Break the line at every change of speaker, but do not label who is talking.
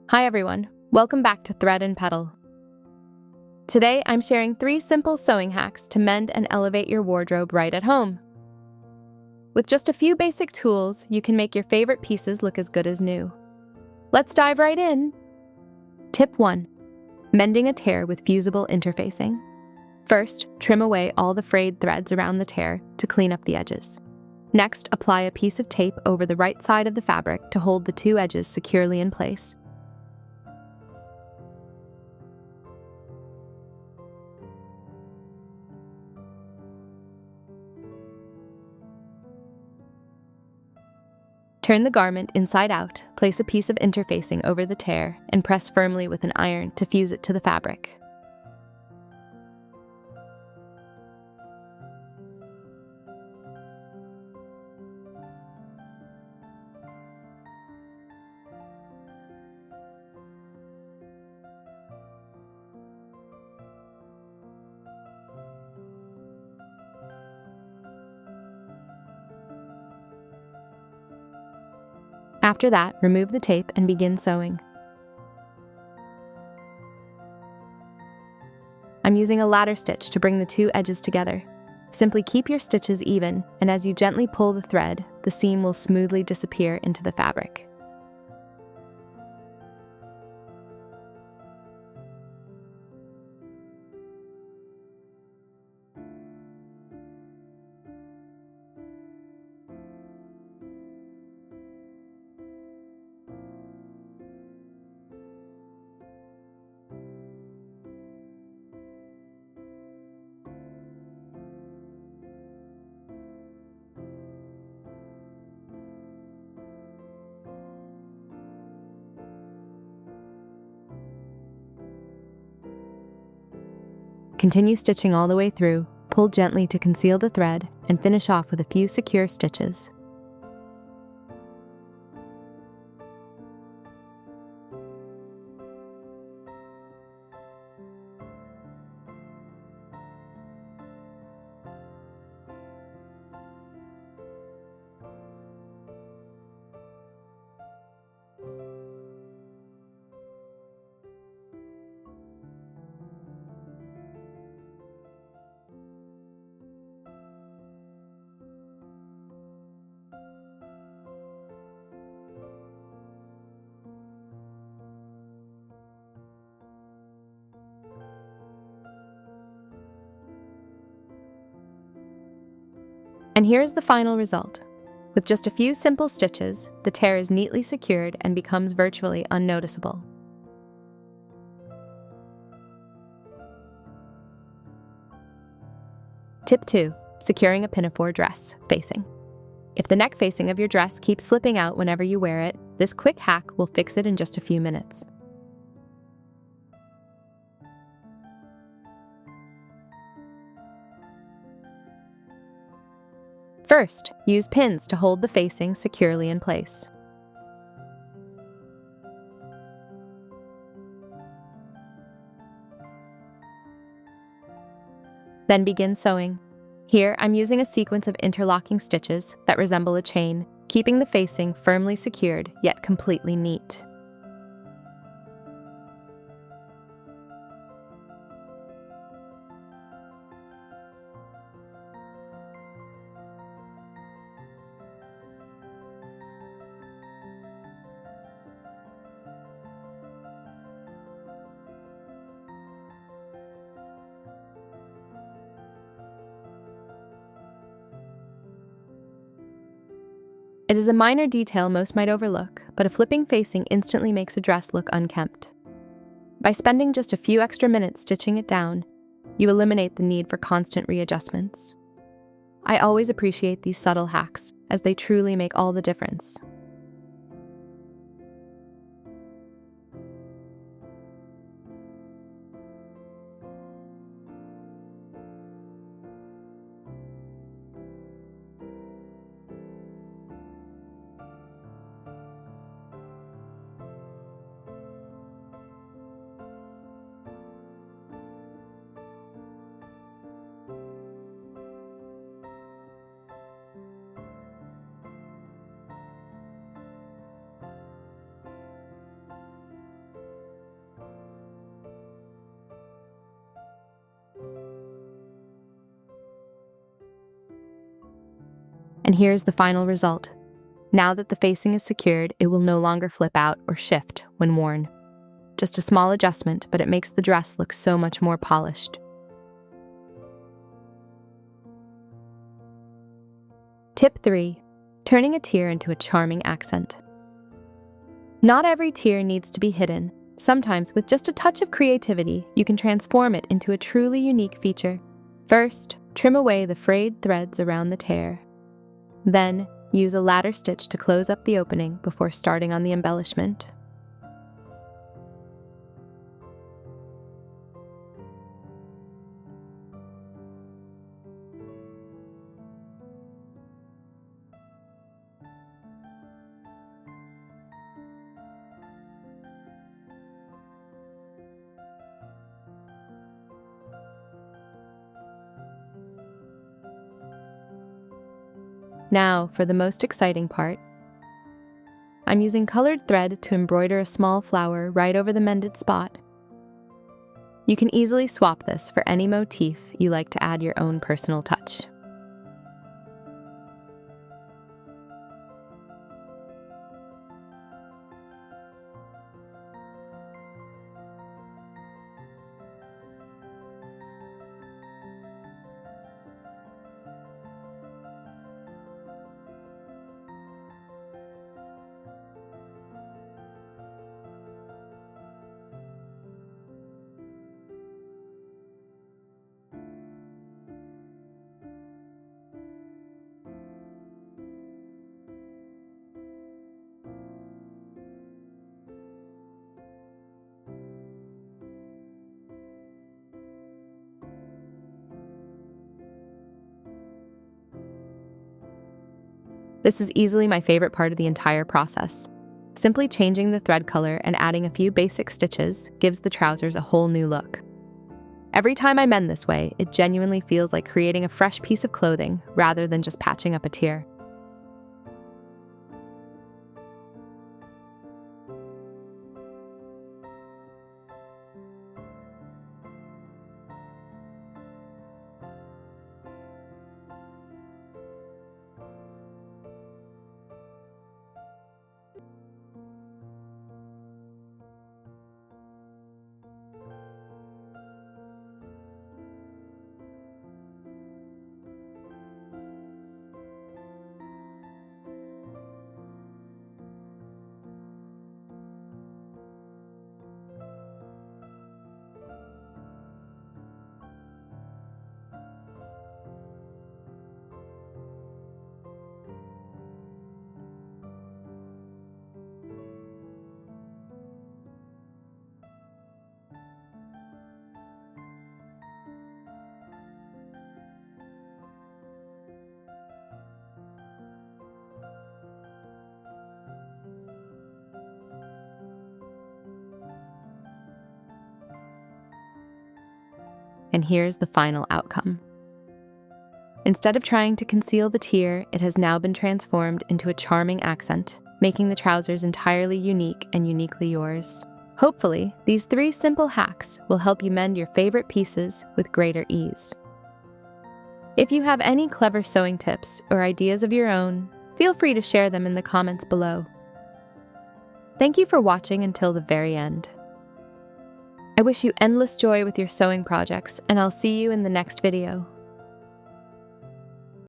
Hi everyone, welcome back to Thread and Petal. Today I'm sharing 3 simple sewing hacks to mend and elevate your wardrobe right at home. With just a few basic tools, you can make your favorite pieces look as good as new. Let's dive right in! Tip 1. Mending a tear with fusible interfacing. First, trim away all the frayed threads around the tear to clean up the edges. Next, apply a piece of tape over the right side of the fabric to hold the 2 edges securely in place. Turn the garment inside out, place a piece of interfacing over the tear, and press firmly with an iron to fuse it to the fabric. After that, remove the tape and begin sewing. I'm using a ladder stitch to bring the 2 edges together. Simply keep your stitches even, and as you gently pull the thread, the seam will smoothly disappear into the fabric. Continue stitching all the way through, pull gently to conceal the thread, and finish off with a few secure stitches. And here's the final result. With just a few simple stitches, the tear is neatly secured and becomes virtually unnoticeable. Tip 2. Securing a pinafore dress facing. If the neck facing of your dress keeps flipping out whenever you wear it, this quick hack will fix it in just a few minutes. First, use pins to hold the facing securely in place. Then begin sewing. Here, I'm using a sequence of interlocking stitches that resemble a chain, keeping the facing firmly secured yet completely neat. It is a minor detail most might overlook, but a flipping facing instantly makes a dress look unkempt. By spending just a few extra minutes stitching it down, you eliminate the need for constant readjustments. I always appreciate these subtle hacks, as they truly make all the difference. And here's the final result. Now that the facing is secured, it will no longer flip out or shift when worn. Just a small adjustment, but it makes the dress look so much more polished. Tip 3. Turning a tier into a charming accent. Not every tier needs to be hidden. Sometimes, with just a touch of creativity, you can transform it into a truly unique feature. First, trim away the frayed threads around the tear. Then, use a ladder stitch to close up the opening before starting on the embellishment. Now, for the most exciting part. I'm using colored thread to embroider a small flower right over the mended spot. You can easily swap this for any motif you like to add your own personal touch. This is easily my favorite part of the entire process. Simply changing the thread color and adding a few basic stitches gives the trousers a whole new look. Every time I mend this way, it genuinely feels like creating a fresh piece of clothing rather than just patching up a tear. And here's the final outcome. Instead of trying to conceal the tear, it has now been transformed into a charming accent, making the trousers entirely unique and uniquely yours. Hopefully, these 3 simple hacks will help you mend your favorite pieces with greater ease. If you have any clever sewing tips or ideas of your own, feel free to share them in the comments below. Thank you for watching until the very end. I wish you endless joy with your sewing projects, and I'll see you in the next video.